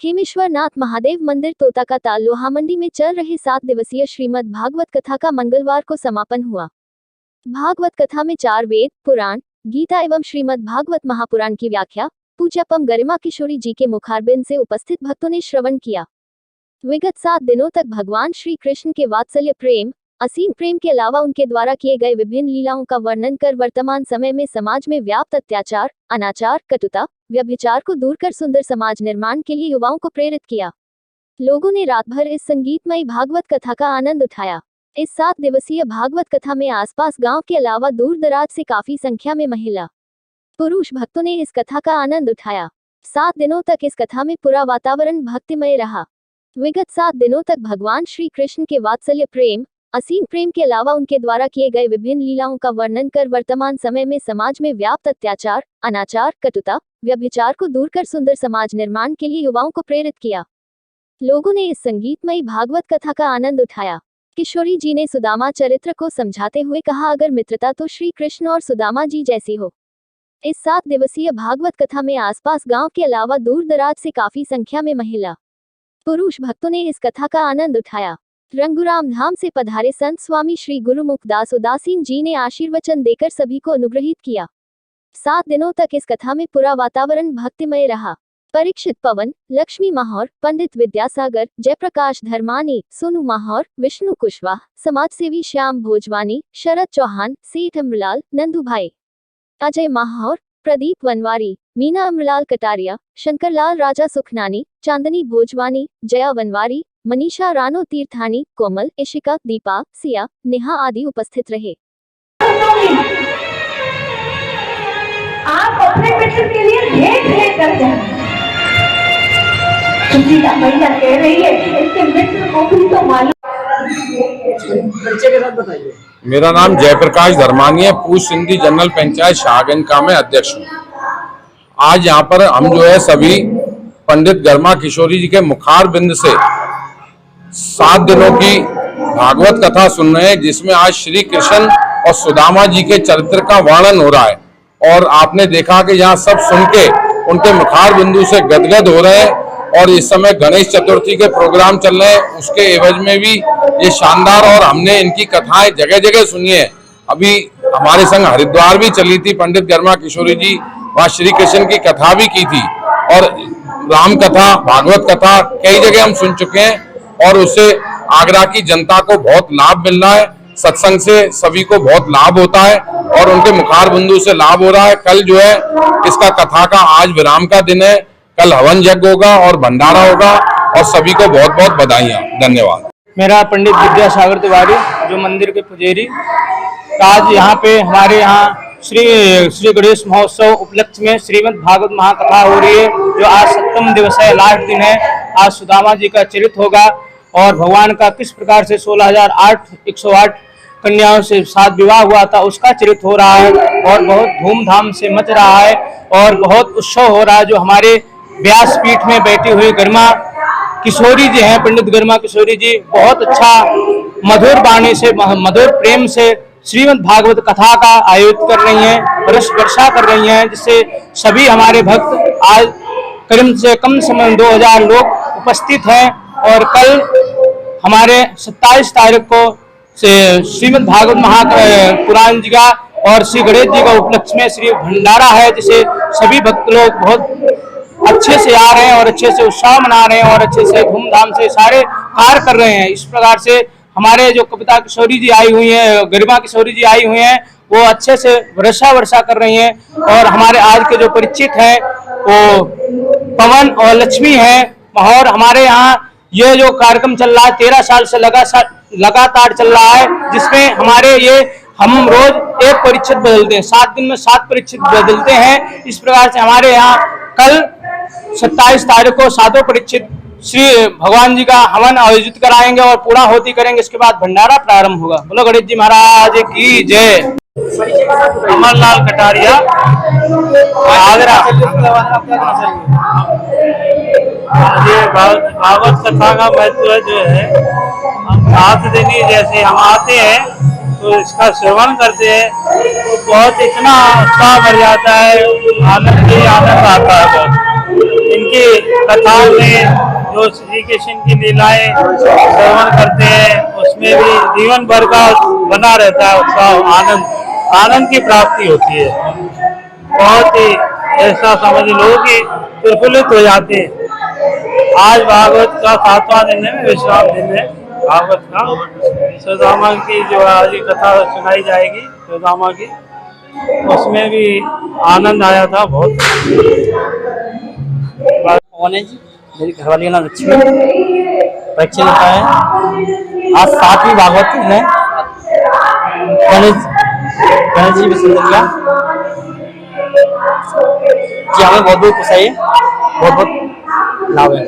खेमेश्वर नाथ महादेव मंदिर तोता का ताल लोहामंडी में चल रहे 7 दिवसीय श्रीमद् भागवत कथा का मंगलवार को समापन हुआ। भागवत कथा में 4 वेद, पुराण, गीता एवं श्रीमद् भागवत महापुराण की व्याख्या पूज्य पम गरिमा किशोरी जी के मुखारबिंद से उपस्थित भक्तों ने श्रवण किया। विगत 7 दिनों तक भगवान श्री कृष्ण के वात्सल्य प्रेम, असीम प्रेम के अलावा उनके द्वारा किए गए विभिन्न लीलाओं का वर्णन कर वर्तमान समय में समाज में व्याप्त अत्याचार, अनाचार, कटुता, व्यभिचार को दूर कर सुंदर समाज निर्माण के लिए युवाओं को प्रेरित किया। लोगों ने रात भर इस संगीतमयी भागवत कथा का आनंद उठाया। इस 7 दिवसीय भागवत कथा में आसपास गांव के अलावा दूर दराज से काफी संख्या में महिला, पुरुष भक्तों ने इस कथा का आनंद उठाया। 7 दिनों तक इस कथा में पूरा वातावरण भक्तिमय रहा। विगत 7 दिनों तक भगवान श्री कृष्ण के वात्सल्य प्रेम, असीम प्रेम के अलावा उनके द्वारा किए गए विभिन्न लीलाओं का वर्णन कर वर्तमान समय में समाज में व्याप्त अत्याचार, अनाचार, कटुता, व्यभिचार को दूर कर सुंदर समाज निर्माण के लिए युवाओं को प्रेरित किया। लोगों ने इस संगीतमयी भागवत कथा का आनंद उठाया। किशोरी जी ने सुदामा चरित्र को समझाते हुए कहा, अगर मित्रता तो श्री कृष्ण और सुदामा जी जैसी हो। इस 7 दिवसीय भागवत कथा में आसपास गांव के अलावा दूर दराज से काफी संख्या में महिला, पुरुष भक्तों ने इस कथा का आनंद उठाया। रंगुराम धाम से पधारे संत स्वामी श्री गुरुमुखदास उदासीन जी ने आशीर्वचन देकर सभी को अनुग्रहित किया। 7 दिनों तक इस कथा में पूरा वातावरण भक्तिमय रहा। परीक्षित पवन, लक्ष्मी माहौर, पंडित विद्यासागर, जयप्रकाश धर्मानी, सोनू माहौर, विष्णु कुशवाहा, समाजसेवी श्याम भोजवानी, शरद चौहान, सेठ अमरलाल, नंदू भाई, अजय माहौर, प्रदीप वनवारी, मीना अमरलाल कटारिया, शंकरलाल राजा सुखनानी, चांदनी भोजवानी, जया वनवारी, मनीषा रानो तीर्थानी, कोमल, इशिका, दीपा, सिया, नेहा आदि उपस्थित रहे। आप अपने मित्र के लिए भेंट लेकर जाए। सुशीला महिला कह रही है, इसके मित्र को भी तो मालूम। परिचय के साथ बताइए। मेरा नाम जयप्रकाश धर्मानी है, पूर्व सिंधी जनरल पंचायत शाहगंज का मैं अध्यक्ष हूँ। आज यहाँ पर हम जो है सभी पंडित गरिमा किशोरी जी के मुखार बिंद से 7 दिनों की भागवत कथा सुन रहे हैं, जिसमें आज श्री कृष्ण और सुदामा जी के चरित्र का वर्णन हो रहा है। और आपने देखा कि यहाँ सब सुन के उनके मुखार बिंदु से गदगद हो रहे हैं। और इस समय गणेश चतुर्थी के प्रोग्राम चल रहे हैं, उसके एवज में भी ये शानदार, और हमने इनकी कथाएं जगह जगह सुनी है। अभी हमारे संग हरिद्वार भी चली थी, पंडित गरिमा किशोरी जी वहाँ श्री कृष्ण की कथा भी की थी, और राम कथा, भागवत कथा कई जगह हम सुन चुके हैं। और उससे आगरा की जनता को बहुत लाभ मिल रहा है। सत्संग से सभी को बहुत लाभ होता है और उनके मुखार बिंदु से लाभ हो रहा है। कल जो है इसका कथा का आज विराम का दिन है। कल हवन यज्ञ होगा और भंडारा होगा, और सभी को बहुत बहुत बधाइयाँ। धन्यवाद। मेरा पंडित विद्यासागर तिवारी, जो मंदिर के पुजारी। आज यहाँ पे हमारे यहाँ श्री गणेश महोत्सव उपलक्ष्य में श्रीमद् भागवत महाकथा हो रही है, जो आज 7वां दिवस है, लास्ट दिन है। आज सुदामा जी का चरित्र होगा और भगवान का किस प्रकार से 16108 कन्याओं से 7 विवाह हुआ था, उसका चरित्र हो रहा है। और बहुत धूमधाम से मच रहा है और बहुत उत्सव हो रहा है। जो हमारे व्यासपीठ में बैठी हुई गरिमा किशोरी जी हैं, पंडित गरिमा किशोरी जी, बहुत अच्छा मधुर वाणी से, मधुर प्रेम से श्रीमद् भागवत कथा का आयोजित कर रही हैं, रस वर्षा कर रही हैं, जिससे सभी हमारे भक्त आज करीब से कम समय 2000 लोग उपस्थित हैं। और कल हमारे 27 तारीख को से श्रीमद् भागवत महापुराण जी का और श्री गणेश जी का उपलक्ष्य में श्री भंडारा है, जिसे सभी भक्त लोग बहुत अच्छे से आ रहे हैं और अच्छे से उत्साह मना रहे हैं और अच्छे से धूमधाम से सारे कार्य कर रहे हैं। इस प्रकार से हमारे जो कविता किशोरी जी आई हुई हैं, गरिमा किशोरी जी आई हुई हैं, वो अच्छे से वर्षा कर रही हैं। और हमारे आज के जो परिचित हैं वो पवन और लक्ष्मी हैं। और हमारे यहाँ ये जो कार्यक्रम चल रहा है 13 साल से लगातार चल रहा है, जिसमें हमारे हम रोज एक परिच्छेद बदलते हैं, 7 दिन में 7 परिच्छेद बदलते हैं। इस प्रकार से हमारे यहाँ कल 27 तारीख को 7वां परिच्छेद श्री भगवान जी का हवन आयोजित कराएंगे और पूरा होती करेंगे। इसके बाद भंडारा प्रारंभ होगा। बोलो गणेश जी महाराज की जय। अमरलाल कटारिया, आगरा। ये भागवत कथा का महत्व जो है, हम 7 दिन ही जैसे हम आते हैं तो इसका श्रवण करते हैं तो बहुत इतना उत्साह भर जाता है, आनंद ही आनंद आता है। इनकी कथाओं में जो श्री कृष्ण की लीलाएं श्रवण करते हैं उसमें भी जीवन भर का बना रहता है उत्साह, आनंद की प्राप्ति होती है। बहुत ही ऐसा समझ लो कि प्रफुल्लित हो जाते हैं। आज भागवत का 7वां दिन है, विश्राम दिन है भागवत का। सुदामा की जो आज कथा सुनाई जाएगी सुदामा की, उसमें भी आनंद आया था बहुत। कौन है जी? मेरी घरवाली का नाम लक्ष्मी, परीक्षा लिखा है। आज 7वीं भागवत है। गणेश जी विसर्जन किया जी, हमें बहुत बहुत खुश है, बहुत बहुत लाभ है।